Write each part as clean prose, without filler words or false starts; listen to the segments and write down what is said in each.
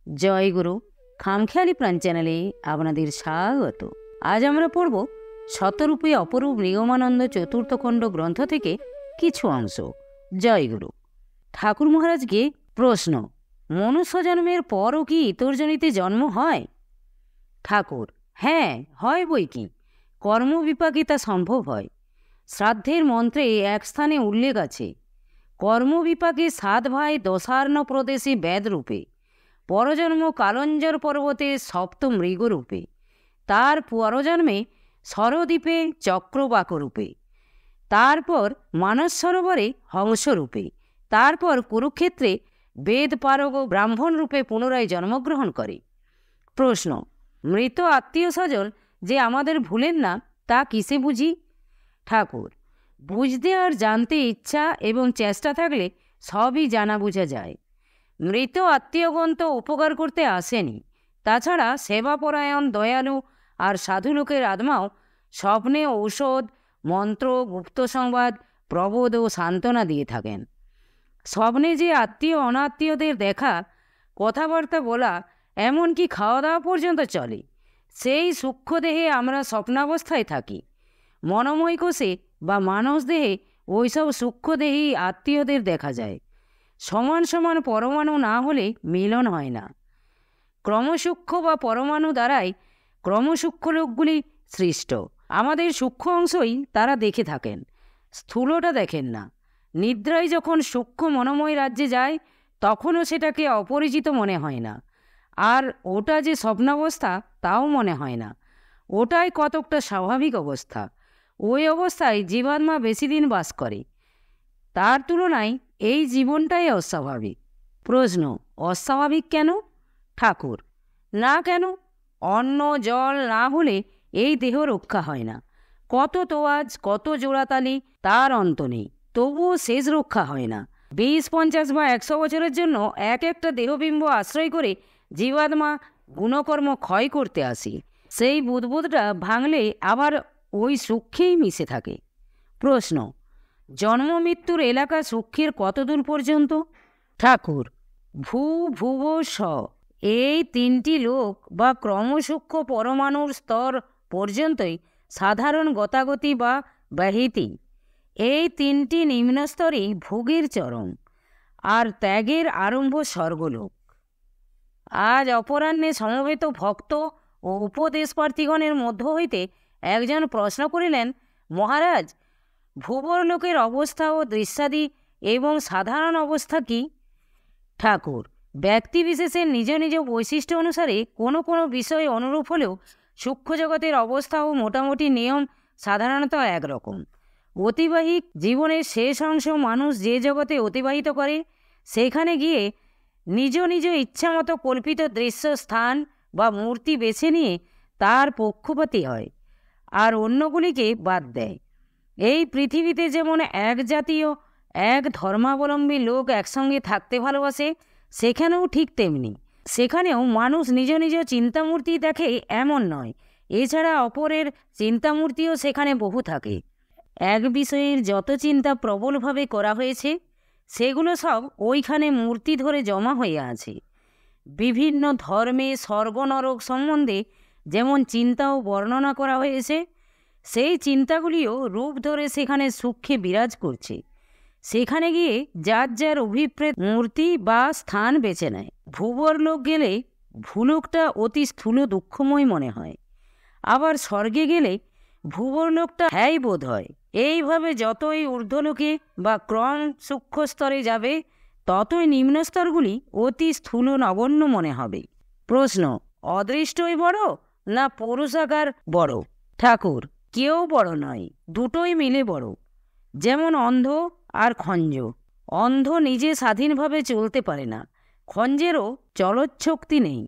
জয় গুরু। খামখেয়ালি প্রাণ চ্যানেলে আপনাদের স্বাগত। আজ আমরা পড়ব শতরূপে অপরূপ নিগমানন্দ চতুর্থ খণ্ড গ্রন্থ থেকে কিছু অংশ। জয় গুরু। ঠাকুর মহারাজকে প্রশ্ন, মনুষ্য জন্মের পরও কি ইতরজনিতে জন্ম হয়? ঠাকুর, হ্যাঁ হয় বই কি, কর্মবিপাকে তা সম্ভব হয়। শ্রাদ্ধের মন্ত্রে এক স্থানে উল্লেখ আছে, কর্মবিপাকে 7 ভাই দশার্ণ প্রদেশে বেদরূপে, পরজন্ম কালঞ্জর পর্বতে সপ্ত মৃগরূপে, তার পরজন্মে সরদ্বীপে চক্রবাকরূপে, তারপর মানস সরোবরে হংসরূপে, তারপর কুরুক্ষেত্রে বেদ পারগ ব্রাহ্মণ রূপে পুনরায় জন্মগ্রহণ করে। প্রশ্ন, মৃত আত্মীয় স্বজন যে আমাদের ভুলেন না তা কিসে বুঝি? ঠাকুর, বুঝতে আর জানতে ইচ্ছা এবং চেষ্টা থাকলে সবই জানা বোঝা যায়। মৃত আত্মীয়গণ তো উপকার করতে আসেনি, তাছাড়া সেবাপরায়ণ দয়ালু আর সাধু লোকের আত্মাও স্বপ্নে ঔষধ মন্ত্র গুপ্ত সংবাদ প্রবোধ ও সান্ত্বনা দিয়ে থাকেন। স্বপ্নে যে আত্মীয় অনাত্মীয়দের দেখা, কথাবার্তা বলা, এমনকি খাওয়া দাওয়া পর্যন্ত চলে। সেই সূক্ষ্ম দেহে আমরা স্বপ্নাবস্থায় থাকি। মনোময় কোষে বা মানস দেহে ওইসব সূক্ষ্মদেহী আত্মীয়দের দেখা যায়। সমান সমান পরমাণু না হলে মিলন হয় না। ক্রমসূক্ষ্ম বা পরমাণু দ্বারাই ক্রমসূক্ষ্ম লোকগুলি সৃষ্ট। আমাদের সূক্ষ্ম অংশই তারা দেখে থাকেন, স্থূলটা দেখেন না। নিদ্রায় যখন সূক্ষ্ম মনোময় রাজ্যে যায় তখনও সেটাকে অপরিচিত মনে হয় না, আর ওটা যে স্বপ্নাবস্থা তাও মনে হয় না। ওটাই কতকটা স্বাভাবিক অবস্থা। ওই অবস্থায় জীবাত্মা বেশি দিন বাস করে। তার তুলনায় এই জীবনটাই অস্বাভাবিক। প্রশ্ন, অস্বাভাবিক কেন? ঠাকুর, না কেন, অন্ন জল না হলে এই দেহ রক্ষা হয় না। কত তোয়াজ কত জোড়াতালি তার অন্ত নেই, তবুও শেষ রক্ষা হয় না। 20, 50 বা 100 বছরের জন্য এক একটা দেহবিম্ব আশ্রয় করে জীবাত্মা গুণকর্ম ক্ষয় করতে আসে। সেই বুদ্বুদটা ভাঙলে আবার ওই সূক্ষ্মেই মিশে থাকে। প্রশ্ন, জন্ম মৃত্যুর এলাকা সূক্ষ্মের কত দূর পর্যন্ত? ঠাকুর, ভূ ভুব স, এই 3টি লোক বা ক্রমসূক্ষ্ম পরমাণুর স্তর পর্যন্তই সাধারণ গতাগতি বা ব্যাহিতি। এই 3টি নিম্নস্তরই ভোগের চরম, আর ত্যাগের আরম্ভ স্বর্গলোক। আজ অপরাহ্নে সমবেত ভক্ত ও উপদেশপ্রার্থীগণের মধ্য হইতে একজন প্রশ্ন করিলেন, মহারাজ, ভূবর লোকের অবস্থা ও দৃশ্যাদি এবং সাধারণ অবস্থা কি? ঠাকুর, ব্যক্তিবিশেষের নিজ নিজ বৈশিষ্ট্য অনুসারে কোনো কোনো বিষয় অনুরূপ হলেও সূক্ষ্ম জগতের অবস্থা ও মোটামুটি নিয়ম সাধারণত একরকম। অতিবাহিক জীবনের শেষ অংশ মানুষ যে জগতে অতিবাহিত করে, সেখানে গিয়ে নিজ নিজ ইচ্ছামতো কল্পিত দৃশ্য, স্থান বা মূর্তি বেছে নিয়ে তার পক্ষপাতী হয় আর অন্যগুলিকে বাদ দেয়। এই পৃথিবীতে যেমন এক জাতীয় এক ধর্মাবলম্বী লোক একসঙ্গে থাকতে ভালোবাসে, সেখানেও ঠিক তেমনি। সেখানেও মানুষ নিজ নিজ চিন্তামূর্তি দেখে এমন নয়, এছাড়া অপরের চিন্তামূর্তিও সেখানে বহু থাকে। এক বিষয়ের যত চিন্তা প্রবলভাবে করা হয়েছে সেগুলো সব ওইখানে মূর্তি ধরে জমা হয়ে আছে। বিভিন্ন ধর্মে স্বর্গ নরক সম্বন্ধে যেমন চিন্তা ও বর্ণনা করা হয়েছে, সেই চিন্তাগুলিও রূপ ধরে সেখানে সূক্ষ্মে বিরাজ করছে। সেখানে গিয়ে যার যার অভিপ্রেত মূর্তি বা স্থান বেছে নেয়। ভূবর লোক গেলে ভূলোকটা অতি স্থূল দুঃখময় মনে হয়, আবার স্বর্গে গেলে ভূবর লোকটা হ্যাই বোধ হয়। এইভাবে যতই ঊর্ধ্বলোকে বা ক্রম সূক্ষ্ম স্তরে যাবে ততই নিম্নস্তরগুলি অতি স্থূল নগণ্য মনে হবে। প্রশ্ন, অদৃষ্টই বড় না পুরুষাকার বড়? ঠাকুর, কেউ বড় নয়, দুটোই মিলে বড়। যেমন অন্ধ আর খঞ্জ। অন্ধ নিজে স্বাধীনভাবে চলতে পারে না, খঞ্জেরও চলচ্ছক্তি নেই,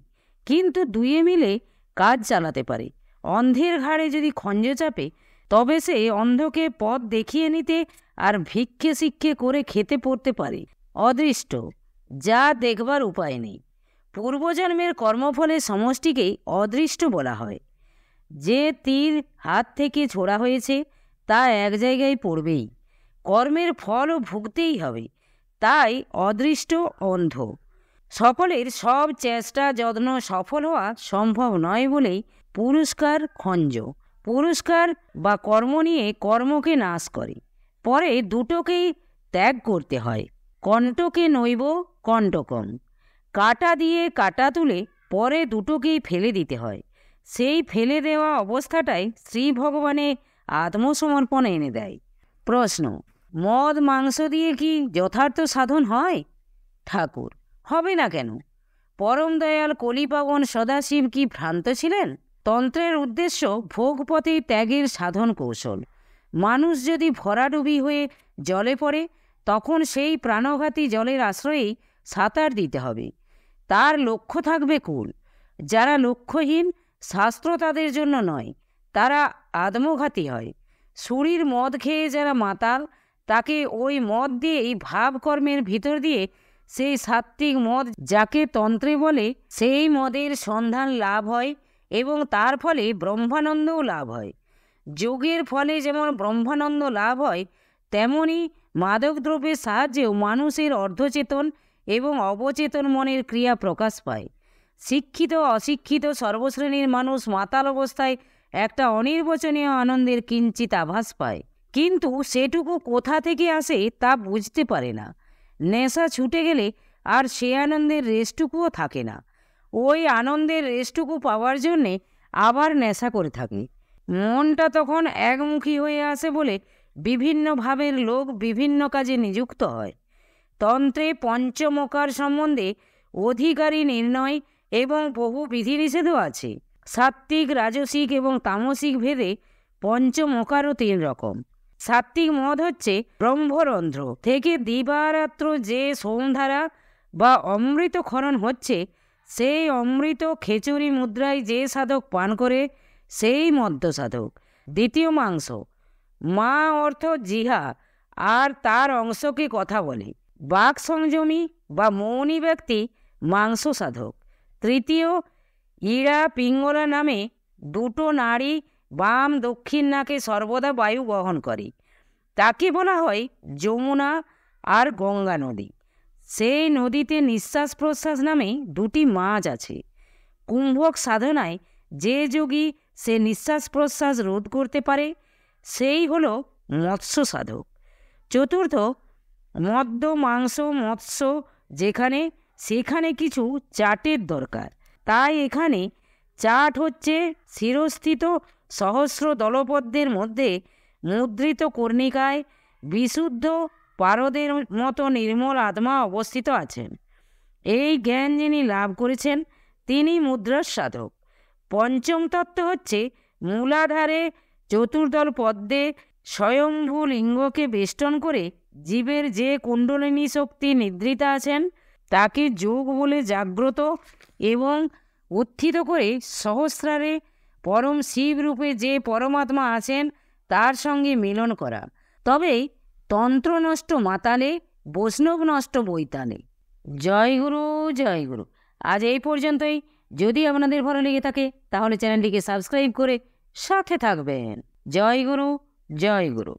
কিন্তু দুয়ে মিলে কাজ চালাতে পারে। অন্ধের ঘাড়ে যদি খঞ্জ চাপে তবে সে অন্ধকে পথ দেখিয়ে নিতে আর ভিক্ষে শিক্ষে করে খেতে পড়তে পারে। অদৃষ্ট, যা দেখবার উপায় নেই। পূর্বজন্মের কর্মফলের সমষ্টিকেই অদৃষ্ট বলা হয়। যে তীর হাত থেকে ছোড়া হয়েছে তা এক জায়গায় পড়বেই, কর্মের ফলও ভুগতেই হবে, তাই অদৃষ্ট অন্ধ। সকলের সব চেষ্টা যত্ন সফল হওয়া সম্ভব নয় বলেই পুরস্কার খঞ্জ। পুরস্কার বা কর্ম নিয়ে কর্মকে নাশ করে, পরে দুটোকেই ত্যাগ করতে হয়। কণ্টকে নৈব কণ্টকম। কাটা দিয়ে কাটা তুলে পরে দুটোকেই ফেলে দিতে হয়। সেই ফেলে দেওয়া অবস্থাটাই শ্রী ভগবানে আত্মসমর্পণ এনে দেয়। প্রশ্ন: মদ মাংস দিয়ে কি যথার্থ সাধন হয়? ঠাকুর: হবে না কেন? পরম দয়াল কলিপাবন সদাশিব কি ভ্রান্ত ছিলেন? তন্ত্রের উদ্দেশ্য ভোগপথে ত্যাগের সাধন কৌশল। মানুষ যদি ভরাডুবি হয়ে জলে পড়ে, তখন সেই প্রাণঘাতী জলের আশ্রয়েই সাঁতার দিতে হবে। তার লক্ষ্য থাকবে কুল। যারা লক্ষ্যহীন, শাস্ত্র তাদের জন্য নয়, তারা আত্মঘাতী হয়। শরীর মদ খেয়ে যারা মাতাল, তাকে ওই মদ দিয়েই ভাবকর্মের ভিতর দিয়ে সেই সাত্ত্বিক মদ যাকে তন্ত্রে বলে, সেই মদের সন্ধান লাভ হয় এবং তার ফলে ব্রহ্মানন্দও লাভ হয়। যোগের ফলে যেমন ব্রহ্মানন্দ লাভ হয়, তেমনি মাদকদ্রব্যের সাহায্যেও মানুষের অর্ধচেতন এবং অবচেতন মনের ক্রিয়া প্রকাশ পায়। শিক্ষিত অশিক্ষিত সর্বশ্রেণীর মানুষ মাতাল অবস্থায় একটা অনির্বচনীয় আনন্দের কিঞ্চিত আভাস পায়, কিন্তু সেটুকু কোথা থেকে আসে তা বুঝতে পারে না। নেশা ছুটে গেলে আর সে আনন্দের রেশটুকুও থাকে না। ওই আনন্দের রেশটুকু পাওয়ার জন্যে আবার নেশা করে থাকে। মনটা তখন একমুখী হয়ে আসে বলে বিভিন্ন ভাবের লোক বিভিন্ন কাজে নিযুক্ত হয়। তন্ত্রে পঞ্চমকার সম্বন্ধে অধিকারী নির্ণয় এবং বহু বিধিনিষেধও আছে। সাত্ত্বিক, রাজসিক এবং তামসিক ভেদে পঞ্চমকারও 3 রকম। সাত্ত্বিক মদ হচ্ছে ব্রহ্মরন্ধ্র থেকে দিবারাত্র যে সোমধারা বা অমৃত ক্ষরণ হচ্ছে, সেই অমৃত খেচুরি মুদ্রায় যে সাধক পান করে, সেই মদ্য সাধক। দ্বিতীয় মাংস। মা অর্থ জিহা আর তার অংশকে কথা বলে। বাক সংযমী বা মৌনী ব্যক্তি মাংস সাধক। তৃতীয় ইড়া পিঙ্গলা নামে 2টো নাড়ি বাম দক্ষিণ নাকে সর্বদা বায়ু বহন করে, তাকে বলা হয় যমুনা আর গঙ্গা নদী। সেই নদীতে নিঃশ্বাস প্রশ্বাস নামে 2টি মাছ আছে। কুম্ভক সাধনায় যে যোগী সে নিঃশ্বাস প্রশ্বাস রোধ করতে পারে, সেই হল মৎস্য সাধক। চতুর্থ মদ্য মাংস মৎস্য যেখানে, সেখানে কিছু চাটের দরকার। তাই এখানে চাট হচ্ছে শিরস্থিত সহস্র দলপদ্মের মধ্যে মুদ্রিত কর্ণিকায় বিশুদ্ধ পারদের মতো নির্মল আত্মা অবস্থিত আছেন। এই জ্ঞান যিনি লাভ করেছেন, তিনি মুদ্রার সাধক। পঞ্চম তত্ত্ব হচ্ছে মূলাধারে চতুর্দল পদ্মে স্বয়ম্ভু লিঙ্গকে বেষ্টন করে জীবের যে কুণ্ডলিনী শক্তি নিদ্রিতা আছেন, তাকে যোগ বলে জাগ্রত এবং উত্থিত করে সহস্রারে পরম শিব রূপে যে পরমাত্মা আছেন, তার সঙ্গে মিলন করা। তবেই তন্ত্র নষ্ট মাতালে, বৈষ্ণব নষ্ট বৈতালে। জয় গুরু, জয় গুরু। আজ এই পর্যন্তই। যদি আপনাদের ভালো লেগে থাকে তাহলে চ্যানেলটিকে সাবস্ক্রাইব করে সাথে থাকবেন। জয় গুরু, জয় গুরু।